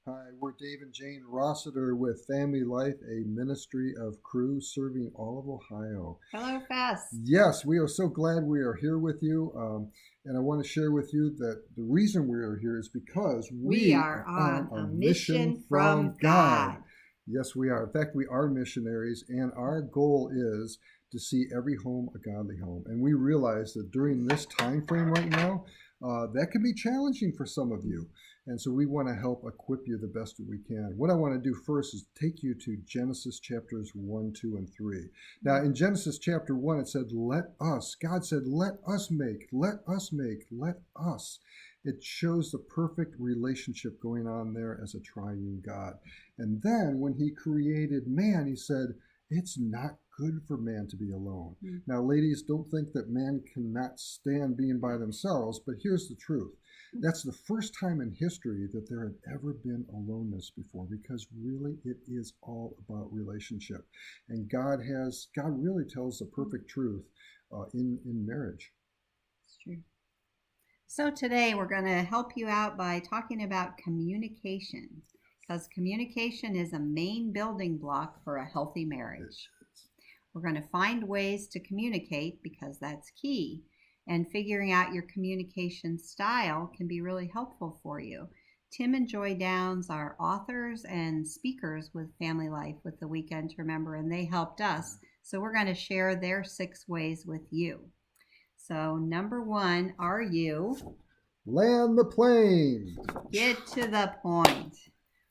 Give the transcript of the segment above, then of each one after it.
Hi, we're Dave and Jane Rossiter with FamilyLife, a ministry of crews serving all of Ohio. Hello, Fess. Yes, we are so glad we are here with you. And I want to share with you that the reason we are here is because We we are are on on a a mission mission from from God. God. Yes, we are. In fact, we are missionaries, and our goal is to see every home a godly home. And we realize that during this time frame right now, that can be challenging for some of you. And so we want to help equip you the best that we can. What I want to do first is take you to Genesis chapters 1, 2, and 3. Now, in Genesis chapter 1, it said, let us. God said, let us make, let us make, let us. It shows the perfect relationship going on there as a triune God. And then when he created man, he said, it's not good for man to be alone. Now, ladies, don't think that man cannot stand being by themselves, but here's the truth. That's the first time in history that there had ever been aloneness before, because really it is all about relationship. And God really tells the perfect truth in marriage. It's true. So today we're going to help you out by talking about communication, because communication is a main building block for a healthy marriage. We're going to find ways to communicate because that's key. And figuring out your communication style can be really helpful for you. Tim and Joy Downs are authors and speakers with FamilyLife with the Weekend to Remember, and they helped us. So we're going to share their 6 ways with you. So number 1, are you? Land the plane. Get to the point.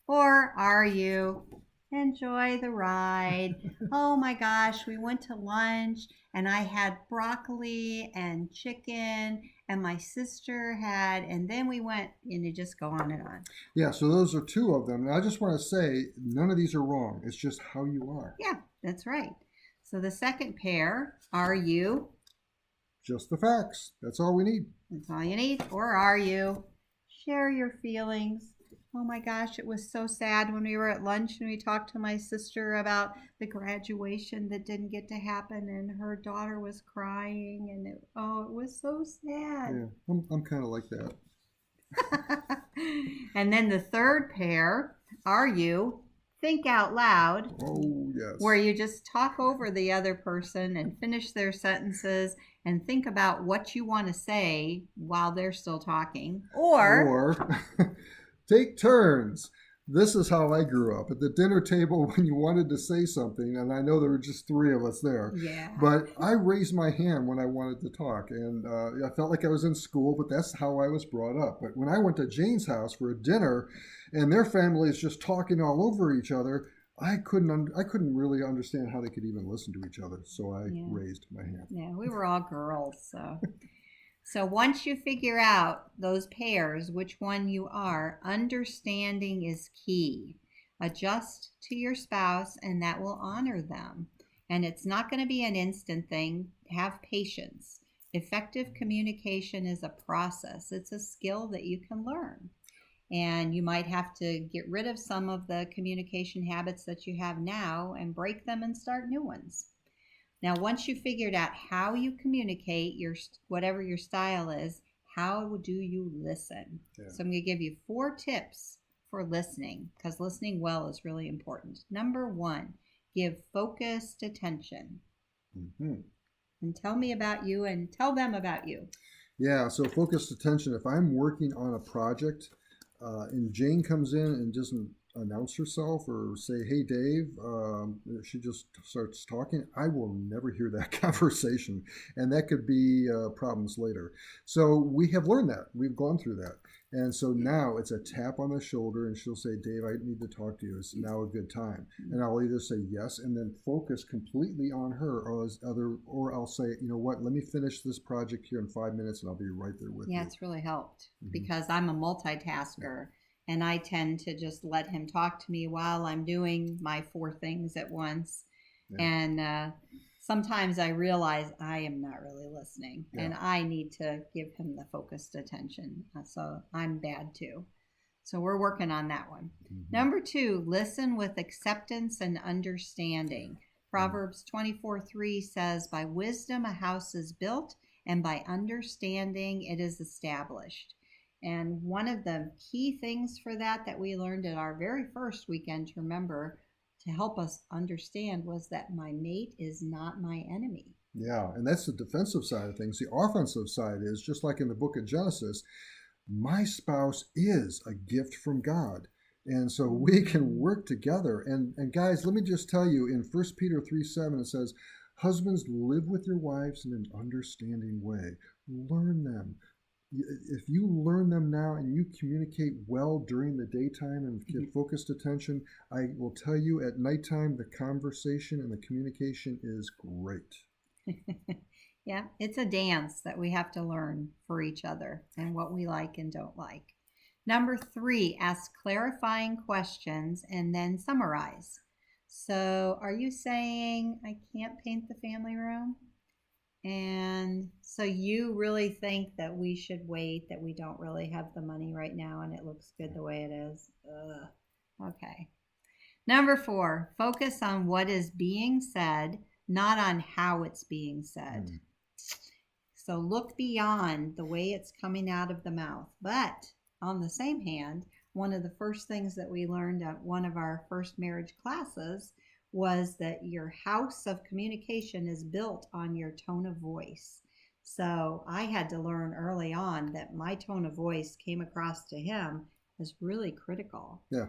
Or are you? Enjoy the ride. Oh my gosh, we went to lunch and I had broccoli and chicken and my sister had, and then we went, and you just go on and on. Yeah, so those are 2 of them. And I just want to say, none of these are wrong. It's just how you are. Yeah, that's right. So the second pair, are you? Just the facts. That's all we need. That's all you need. Or are you? Share your feelings. Oh my gosh, it was so sad when we were at lunch and we talked to my sister about the graduation that didn't get to happen, and her daughter was crying, and it was so sad. Yeah, I'm kind of like that. And then the third pair, are you? Think out loud. Oh, yes. Where you just talk over the other person and finish their sentences and think about what you want to say while they're still talking. Or take turns. This is how I grew up. At the dinner table, when you wanted to say something, and I know there were just 3 of us there, but I raised my hand when I wanted to talk. And I felt like I was in school, but that's how I was brought up. But when I went to Jane's house for a dinner, and their family is just talking all over each other, I couldn't really understand how they could even listen to each other. So I raised my hand. Yeah, we were all girls, so. So once you figure out those pairs, which one you are, understanding is key. Adjust to your spouse, and that will honor them. And it's not going to be an instant thing. Have patience. Effective communication is a process. It's a skill that you can learn. And you might have to get rid of some of the communication habits that you have now and break them and start new ones. Now, once you figured out how you communicate, whatever your style is, how do you listen? Yeah. So I'm going to give you 4 tips for listening, because listening well is really important. Number 1, give focused attention. And tell me about you and tell them about you. Yeah, so focused attention. If I'm working on a project and Jane comes in and doesn't announce herself or say, hey, Dave, she just starts talking, I will never hear that conversation. And that could be problems later. So we have learned that. We've gone through that. And so now it's a tap on the shoulder and she'll say, Dave, I need to talk to you. Is now a good time? And I'll either say yes and then focus completely on her, or I'll say, you know what, let me finish this project here in 5 minutes and I'll be right there with you. Yeah, it's really helped because I'm a multitasker. And I tend to just let him talk to me while I'm doing my 4 things at once. Yeah. And sometimes I realize I am not really listening, and I need to give him the focused attention. So I'm bad too. So we're working on that one. Number 2, listen with acceptance and understanding. Proverbs 24:3 says, by wisdom a house is built, and by understanding it is established. And one of the key things for that we learned at our very first weekend to remember to help us understand was that my mate is not my enemy. Yeah, and that's the defensive side of things. The offensive side is just like in the book of Genesis, my spouse is a gift from God. And so we can work together. And guys, let me just tell you, in 1 Peter 3:7, it says, husbands, live with your wives in an understanding way. Learn them. If you learn them now and you communicate well during the daytime and give focused attention, I will tell you at nighttime, the conversation and the communication is great. Yeah, it's a dance that we have to learn for each other and what we like and don't like. Number 3, ask clarifying questions and then summarize. So, are you saying I can't paint the family room? And so you really think that we should wait, that we don't really have the money right now and it looks good the way it is? Ugh. Okay. Number 4, focus on what is being said, not on how it's being said. So look beyond the way it's coming out of the mouth. But on the same hand, one of the first things that we learned at one of our first marriage classes was that your house of communication is built on your tone of voice. So I had to learn early on that my tone of voice came across to him as really critical. Yeah.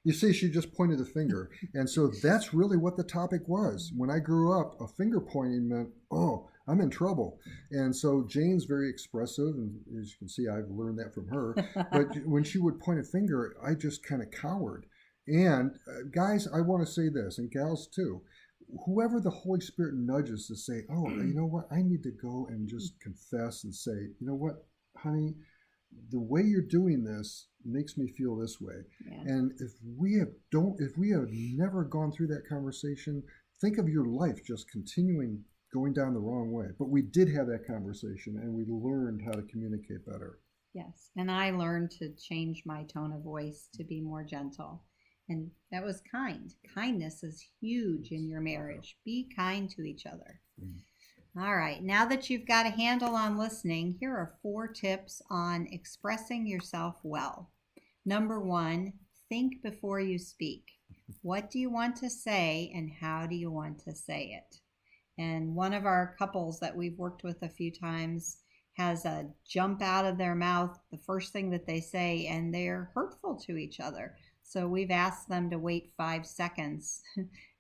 You see, she just pointed the finger. And so that's really what the topic was. When I grew up, a finger pointing meant, oh, I'm in trouble. And so Jane's very expressive. And as you can see, I've learned that from her. But when she would point a finger, I just kind of cowered. And guys, I want to say this, and gals too, whoever the Holy Spirit nudges to say, oh, you know what, I need to go and just confess and say, you know what, honey, the way you're doing this makes me feel this way. Yeah. And if we have never gone through that conversation, think of your life just continuing going down the wrong way. But we did have that conversation and we learned how to communicate better. Yes, and I learned to change my tone of voice to be more gentle. And that was kind. Kindness is huge in your marriage. Be kind to each other. All right, now that you've got a handle on listening, here are 4 tips on expressing yourself well. Number 1, think before you speak. What do you want to say and how do you want to say it? And one of our couples that we've worked with a few times has a jump out of their mouth the first thing that they say, and they're hurtful to each other. So we've asked them to wait 5 seconds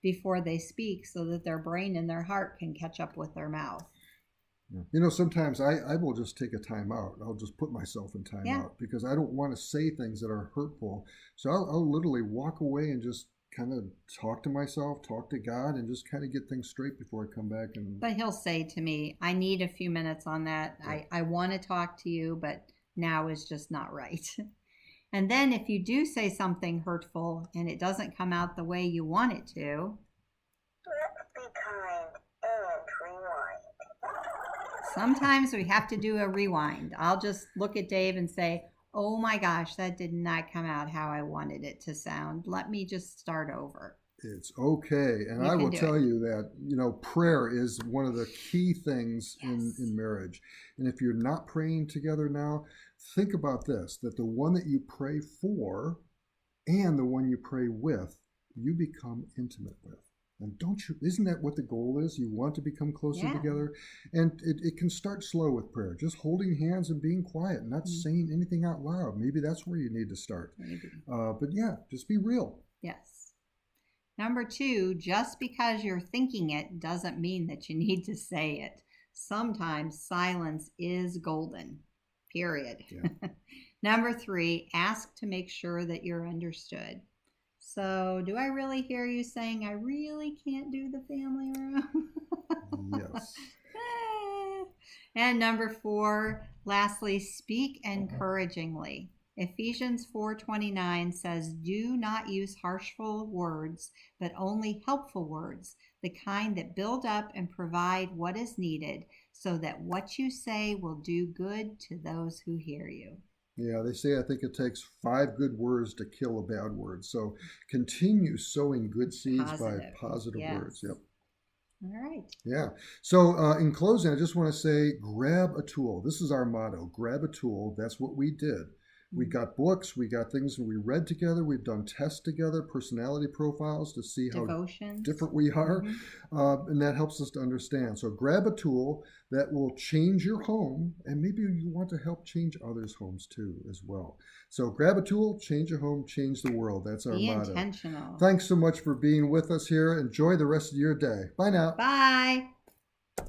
before they speak so that their brain and their heart can catch up with their mouth. You know, sometimes I will just take a time out. I'll just put myself in time out because I don't want to say things that are hurtful. So I'll literally walk away and just kind of talk to myself, talk to God, and just kind of get things straight before I come back. But he'll say to me, I need a few minutes on that. Yeah. I want to talk to you, but now is just not right. And then if you do say something hurtful and it doesn't come out the way you want it to, let's be kind and rewind. Sometimes we have to do a rewind. I'll just look at Dave and say, oh my gosh, that did not come out how I wanted it to sound. Let me just start over. It's okay. And I will tell you that, you know, prayer is one of the key things in marriage. And if you're not praying together now, think about this, that the one that you pray for and the one you pray with, you become intimate with. And isn't that what the goal is? You want to become closer together. And it can start slow with prayer, just holding hands and being quiet, not saying anything out loud. Maybe that's where you need to start. But yeah, just be real. Yes. Number 2, just because you're thinking it doesn't mean that you need to say it. Sometimes silence is golden, period. Yeah. Number 3, ask to make sure that you're understood. So do I really hear you saying I really can't do the family room? Yes. And number 4, lastly, speak encouragingly. Ephesians 4:29 says, do not use harshful words, but only helpful words, the kind that build up and provide what is needed, so that what you say will do good to those who hear you. Yeah, they say I think it takes 5 good words to kill a bad word. So continue sowing good seeds by positive words. Yep. All right. Yeah. So in closing, I just want to say grab a tool. This is our motto, grab a tool. That's what we did. We got books, we got things we read together, we've done tests together, personality profiles to see how Devotions. different we are, Mhm. and that helps us to understand. So grab a tool that will change your home, and maybe you want to help change others' homes too as well. So grab a tool, change your home, change the world. That's our Be motto. intentional. Thanks so much for being with us here. Enjoy the rest of your day. Bye now. Bye.